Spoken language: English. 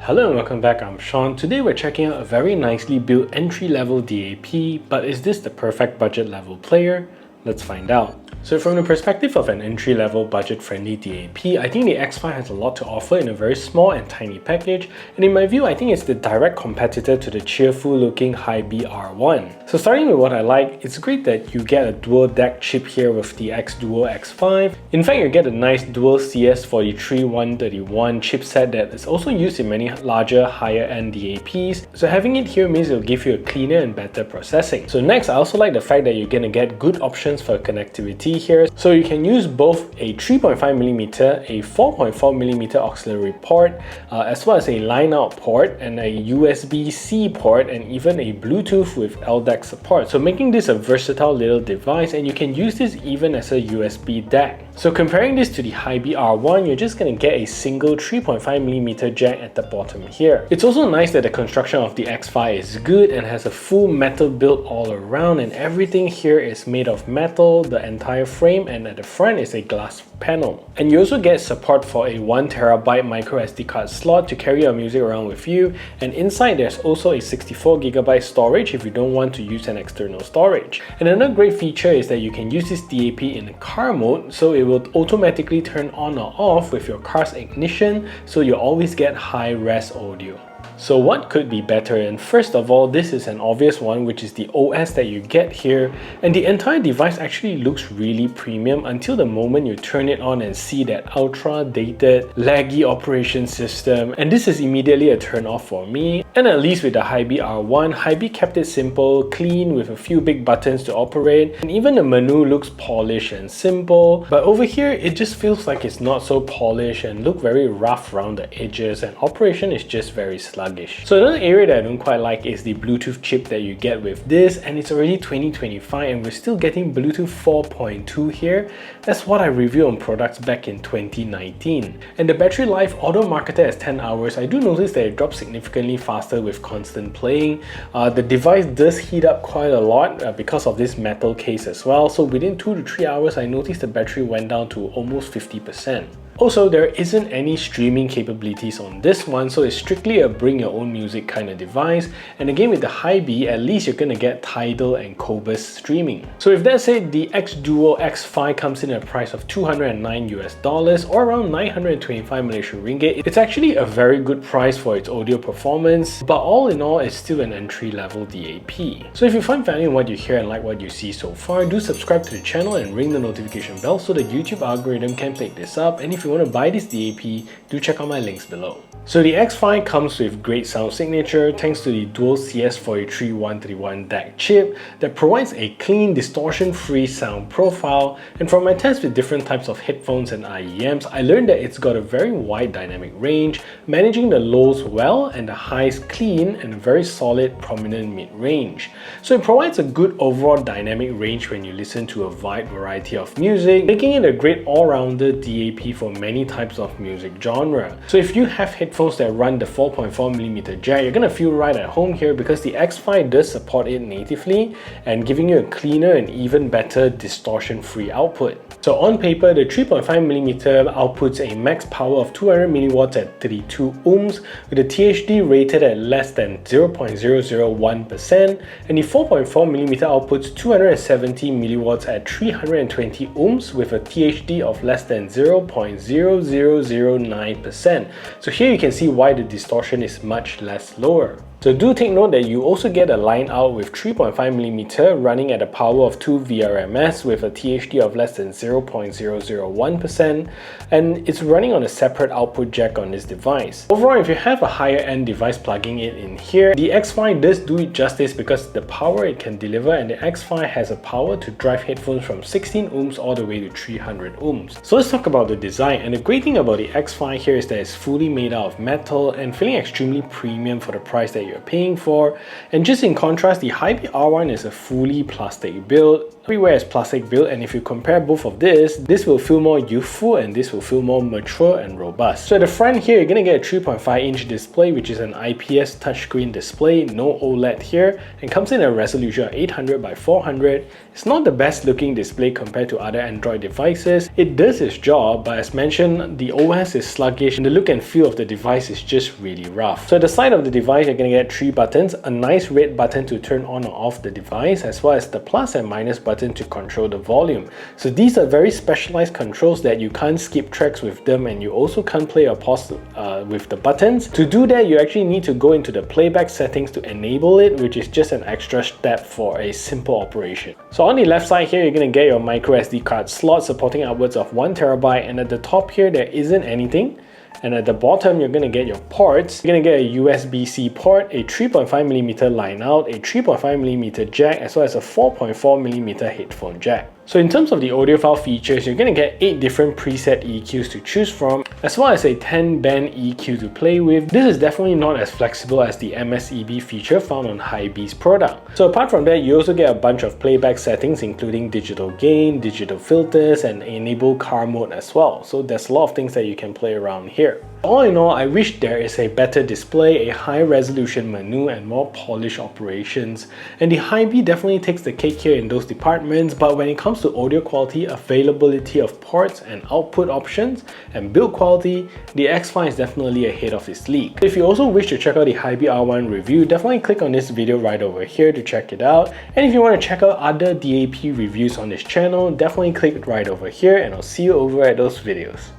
Hello and welcome back, I'm Sean. Today we're checking out a very nicely built entry-level DAP, but is this the perfect budget level player? Let's find out. So from the perspective of an entry-level budget-friendly DAP, I think the X5 has a lot to offer in a very small and tiny package, and in my view, I think it's the direct competitor to the cheerful-looking Hi-B R1. So starting with what I like, it's great that you get a dual DAC chip here with the xDuoo X5. In fact, you get a nice dual CS43-131 chipset that is also used in many larger, higher-end DAPs, so having it here means it'll give you a cleaner and better processing. So next, I also like the fact that you're gonna get good options for connectivity here, so you can use both a 3.5mm, a 4.4mm auxiliary port, as well as a line out port and a USB-C port, and even a Bluetooth with LDAC support, so making this a versatile little device, and you can use this even as a USB DAC. So comparing this to the Hi-B R1, you're just going to get a single 3.5mm jack at the bottom here. It's also nice that the construction of the X5 is good and has a full metal build all around, and everything here is made of metal, the entire frame, and at the front is a glass panel. And you also get support for a 1TB micro SD card slot to carry your music around with you, and inside there's also a 64GB storage if you don't want to use an external storage. And another great feature is that you can use this DAP in car mode, so it will automatically turn on or off with your car's ignition, so you always get high-res audio. So what could be better? And first of all, this is an obvious one, which is the OS that you get here, and the entire device actually looks really premium until the moment you turn it on and see that ultra dated laggy operation system, and this is immediately a turn off for me. And at least with the Hi-B R1, Hi-B kept it simple, clean, with a few big buttons to operate, and even the menu looks polished and simple. But over here, it just feels like it's not so polished and look very rough around the edges, and operation is just very sluggish. So another area that I don't quite like is the Bluetooth chip that you get with this, and it's already 2025 and we're still getting Bluetooth 4.2 here. That's what I reviewed on products back in 2019. And the battery life, although marketed as 10 hours, I do notice that it drops significantly faster with constant playing. The device does heat up quite a lot because of this metal case as well, so within 2 to 3 hours I noticed the battery went down to almost 50%. Also, there isn't any streaming capabilities on this one, so it's strictly a bring your own music kind of device. And again, with the Hi-B, at least you're gonna get Tidal and Qobuz streaming. So with that said, the xDuoo X5 comes in at a price of $209 or around 925 Malaysian ringgit. It's actually a very good price for its audio performance, but all in all, it's still an entry-level DAP. So if you find value in what you hear and like what you see so far, do subscribe to the channel and ring the notification bell so the YouTube algorithm can pick this up. And if you want to buy this DAP, do check out my links below. So the X5 comes with great sound signature thanks to the dual CS43-131 DAC chip that provides a clean, distortion-free sound profile. And from my tests with different types of headphones and IEMs, I learned that it's got a very wide dynamic range, managing the lows well and the highs clean, and a very solid prominent mid-range. So it provides a good overall dynamic range when you listen to a wide variety of music, making it a great all-rounder DAP for many types of music genre. So if you have headphones that run the 4.4mm jack, you're gonna feel right at home here because the X5 does support it natively and giving you a cleaner and even better distortion-free output. So on paper, the 3.5mm outputs a max power of 200mW at 32 ohms with a THD rated at less than 0.001%, and the 4.4mm outputs 270mW at 320 ohms with a THD of less than 0.0009%. So here you can see why the distortion is much less lower. So do take note that you also get a line out with 3.5mm running at a power of 2 VRMS with a THD of less than 0.001%, and it's running on a separate output jack on this device. Overall, if you have a higher end device plugging it in here, the X5 does do it justice because the power it can deliver, and the X5 has a power to drive headphones from 16 ohms all the way to 300 ohms. So let's talk about the design, and the great thing about the X5 here is that it's fully made out of metal and feeling extremely premium for the price that you're paying for. And just in contrast, the Hi-B R1 is a fully plastic build. Everywhere is plastic built, and if you compare both of this will feel more youthful and this will feel more mature and robust. So at the front here, you're gonna get a 3.5-inch display, which is an IPS touchscreen display, no OLED here, and comes in a resolution of 800 by 400. It's not the best looking display compared to other Android devices. It does its job, but as mentioned, the OS is sluggish and the look and feel of the device is just really rough. So at the side of the device, you're gonna get 3 buttons, a nice red button to turn on or off the device, as well as the plus and minus button to control the volume. So these are very specialized controls that you can't skip tracks with them, and you also can't play or pause with the buttons. To do that, you actually need to go into the playback settings to enable it, which is just an extra step for a simple operation. So on the left side here, you're going to get your micro SD card slot supporting upwards of 1 TB, and at the top here, there isn't anything. And at the bottom, you're going to get your ports. You're going to get a USB-C port, a 3.5mm line out, a 3.5mm jack, as well as a 4.4mm headphone jack. So in terms of the audiophile features, you're going to get 8 different preset EQs to choose from, as well as a 10-band EQ to play with. This is definitely not as flexible as the MSEB feature found on HiB's product. So apart from that, you also get a bunch of playback settings, including digital gain, digital filters, and enable car mode as well. So there's a lot of things that you can play around here. All in all, I wish there is a better display, a high resolution menu, and more polished operations. And the HiB definitely takes the cake here in those departments, but when it comes to audio quality, availability of ports and output options, and build quality, the X5 is definitely ahead of its league. If you also wish to check out the HiB R1 review, definitely click on this video right over here to check it out. And if you want to check out other DAP reviews on this channel, definitely click right over here, and I'll see you over at those videos.